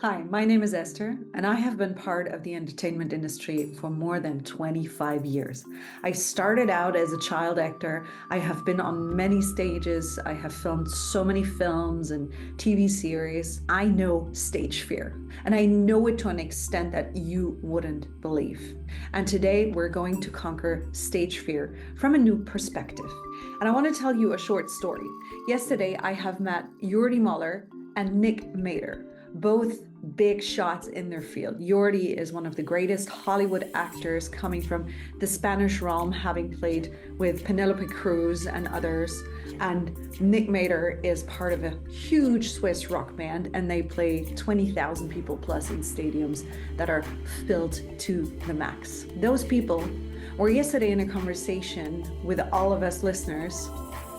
Hi, my name is Esther, and I have been part of the entertainment industry for more than 25 years. I started out as a child actor. I have been on many stages. I have filmed so many films and TV series. I know stage fear, and I know it to an extent that you wouldn't believe. And today we're going to conquer stage fear from a new perspective. And I want to tell you a short story. Yesterday, I have met Jordi Muller and Nick Mader, both big shots in their field. Jordi is one of the greatest Hollywood actors coming from the Spanish realm, having played with Penelope Cruz and others. And Nick Mader is part of a huge Swiss rock band, and they play 20,000 people plus in stadiums that are filled to the max. Those people were yesterday in a conversation with all of us listeners,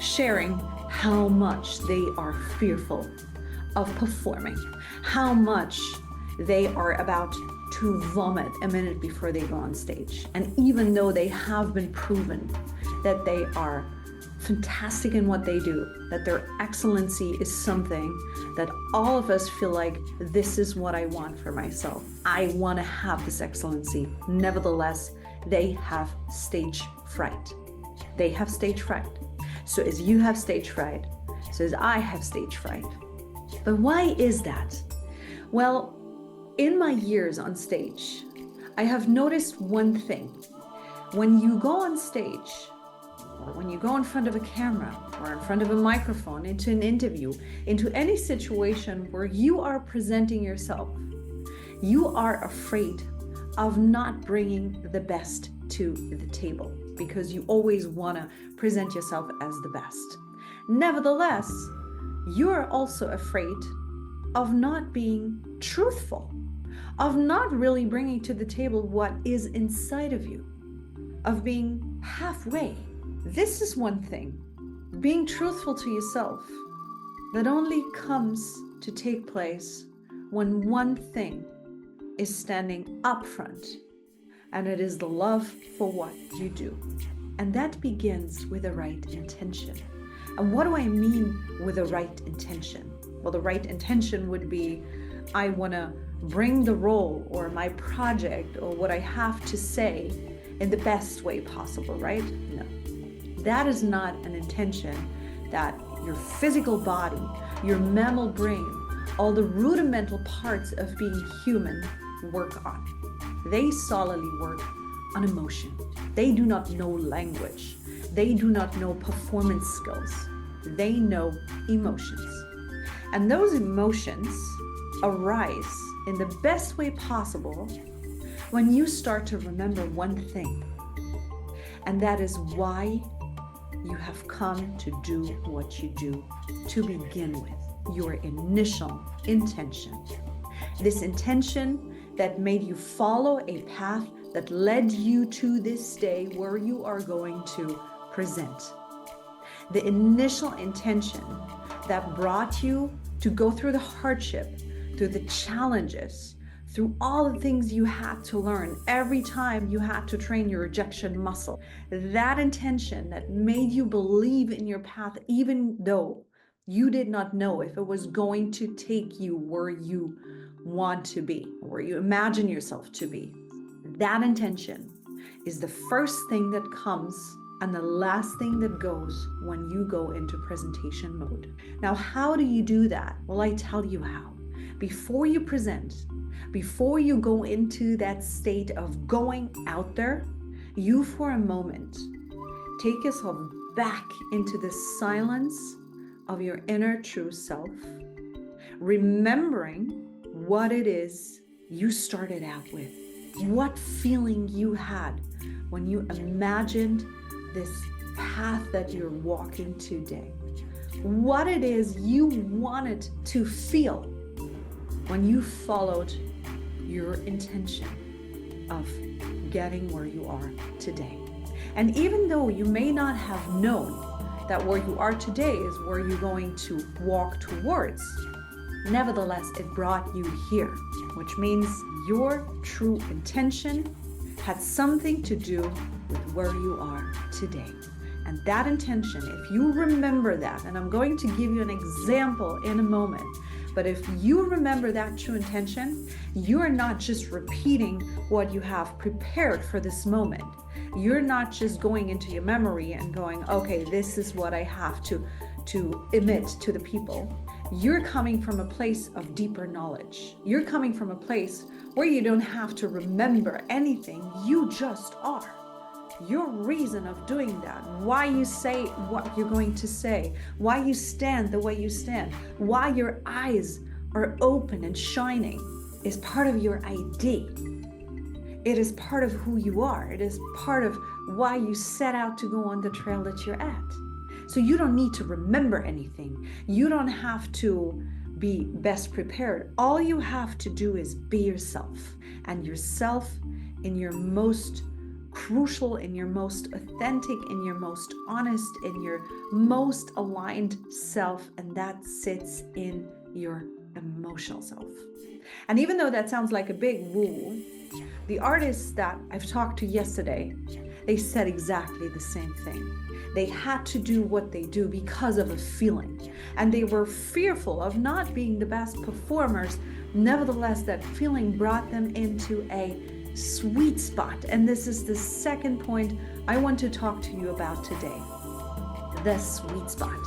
sharing how much they are fearful of performing, how much they are about to vomit a minute before they go on stage. And even though they have been proven that they are fantastic in what they do, that their excellency is something that all of us feel like, this is what I want for myself. I want to have this excellency. Nevertheless, they have stage fright. They have stage fright. So as you have stage fright, so as I have stage fright. But why is that? Well, in my years on stage, I have noticed one thing. When you go on stage, or when you go in front of a camera, or in front of a microphone, into an interview, into any situation where you are presenting yourself, you are afraid of not bringing the best to the table because you always want to present yourself as the best. Nevertheless, you're also afraid of not being truthful, of not really bringing to the table what is inside of you, of being halfway. This is one thing, being truthful to yourself, that only comes to take place when one thing is standing up front, and it is the love for what you do. And that begins with the right intention. And what do I mean with the right intention? Well, the right intention would be, I want to bring the role or my project or what I have to say in the best way possible, right? No. That is not an intention that your physical body, your mammal brain, all the rudimental parts of being human work on. They solely work on emotion. They do not know language. They do not know performance skills. They know emotions. And those emotions arise in the best way possible when you start to remember one thing. And that is why you have come to do what you do to begin with, your initial intention. This intention that made you follow a path that led you to this day where you are going to present. The initial intention that brought you to go through the hardship, through the challenges, through all the things you had to learn every time you had to train your rejection muscle. That intention that made you believe in your path, even though you did not know if it was going to take you where you want to be, where you imagine yourself to be. That intention is the first thing that comes and the last thing that goes when you go into presentation mode. Now, how do you do that? Well, I tell you how. Before you present, before you go into that state of going out there, you for a moment take yourself back into the silence of your inner true self, remembering what it is you started out with, what feeling you had when you imagined this path that you're walking today, what it is you wanted to feel when you followed your intention of getting where you are today. And even though you may not have known that where you are today is where you're going to walk towards, nevertheless, it brought you here, which means your true intention had something to do with where you are today. And that intention, if you remember that, and I'm going to give you an example in a moment, But if you remember that true intention, you are not just repeating what you have prepared for this moment. You're not just going into your memory and going, okay, this is what I have to emit to the people. You're coming from a place of deeper knowledge. You're coming from a place where you don't have to remember anything. You just are. Your reason of doing that, why you say what you're going to say, why you stand the way you stand, why your eyes are open and shining is part of your ID. It is part of who you are. It is part of why you set out to go on the trail that you're at. So you don't need to remember anything. You don't have to be best prepared. All you have to do is be yourself, and yourself in your most crucial, in your most authentic, in your most honest, in your most aligned self, and that sits in your emotional self. And even though that sounds like a big woo, the artists that I've talked to yesterday, they said exactly the same thing. They had to do what they do because of a feeling, and they were fearful of not being the best performers. Nevertheless, that feeling brought them into a sweet spot. And this is the second point I want to talk to you about today. The sweet spot.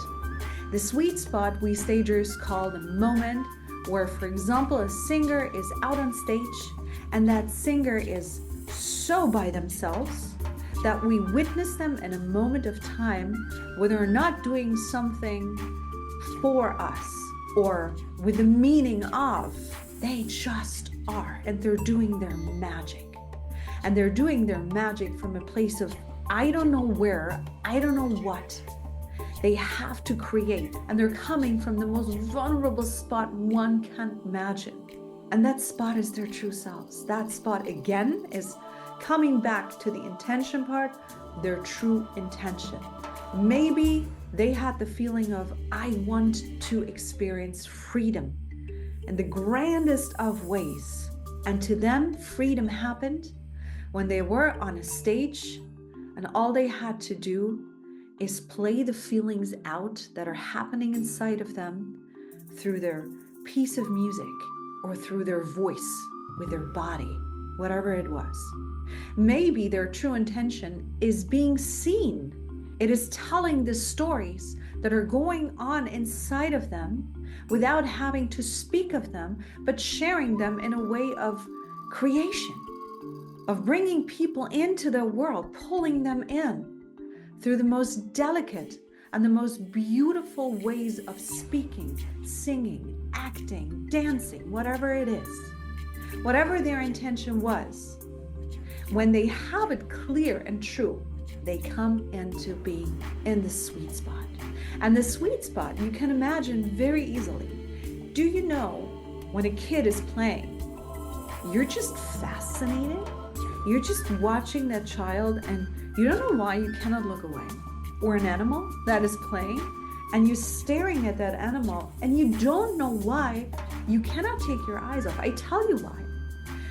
The sweet spot we stagers call the moment where, for example, a singer is out on stage and that singer is so by themselves that we witness them in a moment of time where they're not doing something for us or with the meaning of, they just are, and they're doing their magic. And they're doing their magic from a place of, I don't know where, I don't know what. They have to create, and they're coming from the most vulnerable spot one can imagine. And that spot is their true selves. That spot, again, is coming back to the intention part, their true intention. Maybe they had the feeling of, I want to experience freedom in the grandest of ways. And to them, freedom happened when they were on a stage and all they had to do is play the feelings out that are happening inside of them through their piece of music or through their voice with their body, whatever it was. Maybe their true intention is being seen. It is telling the stories that are going on inside of them without having to speak of them, but sharing them in a way of creation, of bringing people into their world, pulling them in through the most delicate and the most beautiful ways of speaking, singing, acting, dancing, whatever it is. Whatever their intention was, when they have it clear and true, they come into being in the sweet spot. And the sweet spot, you can imagine very easily. Do you know when a kid is playing, you're just fascinated? You're just watching that child and you don't know why you cannot look away. Or an animal that is playing and you're staring at that animal and you don't know why you cannot take your eyes off. I tell you why.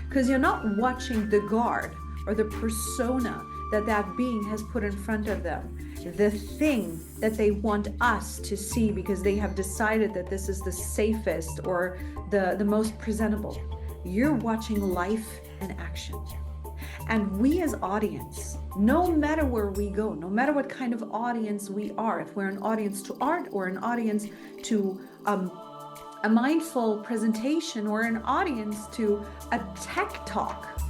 Because you're not watching the guard or the persona that that being has put in front of them, the thing that they want us to see because they have decided that this is the safest or the most presentable. You're watching life in action. And we as audience, no matter where we go, no matter what kind of audience we are, if we're an audience to art or an audience to a mindful presentation or an audience to a tech talk,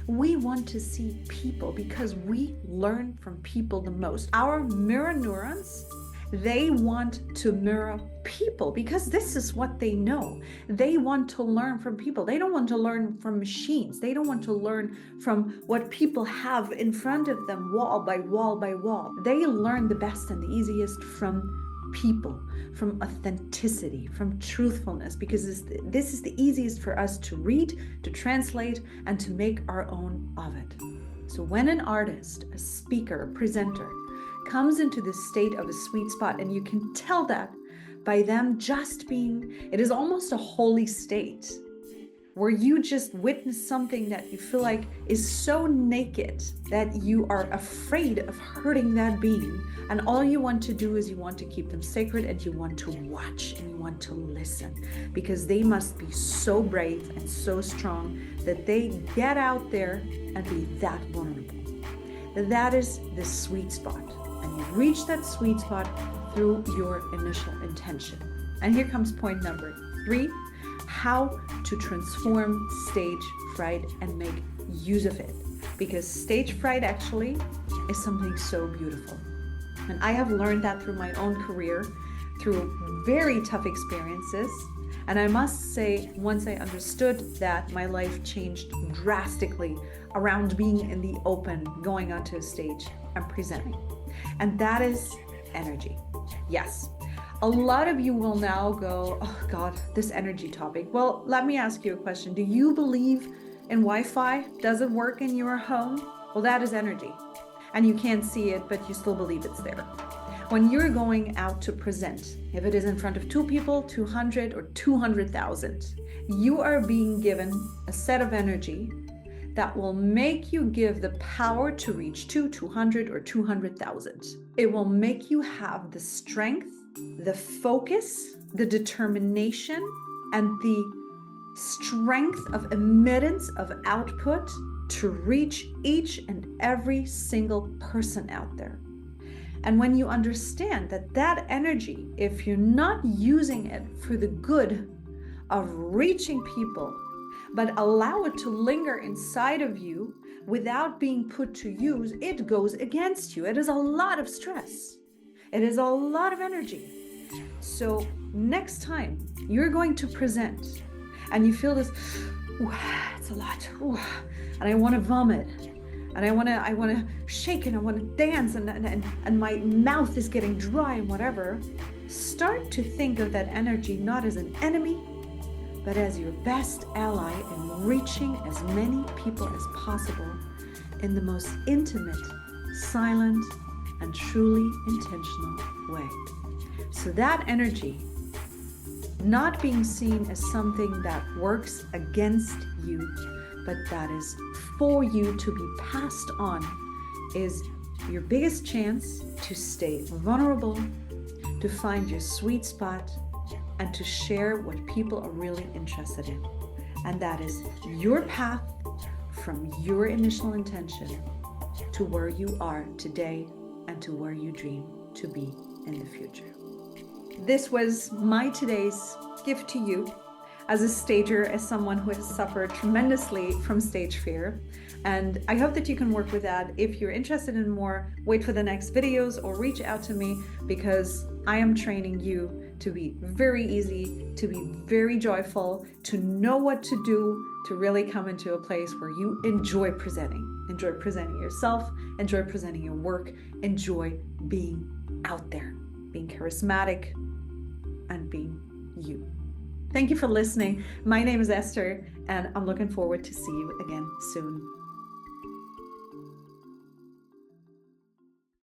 we want to see people because we learn from people the most. Our mirror neurons, they want to mirror people because this is what they know. They want to learn from people. They don't want to learn from machines. They don't want to learn from what people have in front of them, wall by wall by wall. They learn the best and the easiest from people, from authenticity, from truthfulness, because this is the easiest for us to read, to translate, and to make our own of it. So when an artist, a speaker, a presenter comes into this state of a sweet spot, and you can tell that by them just being, it is almost a holy state where you just witness something that you feel like is so naked that you are afraid of hurting that being, and all you want to do is you want to keep them sacred, and you want to watch and you want to listen, because they must be so brave and so strong that they get out there and be that vulnerable. That is the sweet spot, and you reach that sweet spot through your initial intention. And here comes point number 3, how to transform stage fright and make use of it. Because stage fright actually is something so beautiful. And I have learned that through my own career, through very tough experiences. And I must say, once I understood that, my life changed drastically around being in the open, going onto a stage and presenting. And that is energy. Yes. A lot of you will now go, oh God, this energy topic. Well, let me ask you a question. Do you believe in Wi-Fi? Does it work in your home? Well, that is energy. And you can't see it, but you still believe it's there. When you're going out to present, if it is in front of 2 people, 200 or 200,000, you are being given a set of energy that will make you give the power to reach 200 or 200,000. It will make you have the strength, the focus, the determination, and the strength of emittance of output to reach each and every single person out there. And when you understand that that energy, if you're not using it for the good of reaching people, but allow it to linger inside of you without being put to use, it goes against you. It is a lot of stress. It is a lot of energy. So next time you're going to present and you feel this, it's a lot, and I want to vomit, and I want to shake, and I want to dance, and my mouth is getting dry and whatever, start to think of that energy not as an enemy, but as your best ally in reaching as many people as possible in the most intimate, silent, and truly intentional way. So that energy, not being seen as something that works against you, but that is for you to be passed on, is your biggest chance to stay vulnerable, to find your sweet spot, and to share what people are really interested in. And that is your path from your initial intention to where you are today and to where you dream to be in the future. This was my today's gift to you as a stager, as someone who has suffered tremendously from stage fear. And I hope that you can work with that. If you're interested in more, wait for the next videos or reach out to me, because I am training you to be very easy, to be very joyful, to know what to do, to really come into a place where you enjoy presenting yourself, enjoy presenting your work, enjoy being out there, being charismatic, and being you. Thank you for listening. My name is Esther, and I'm looking forward to see you again soon.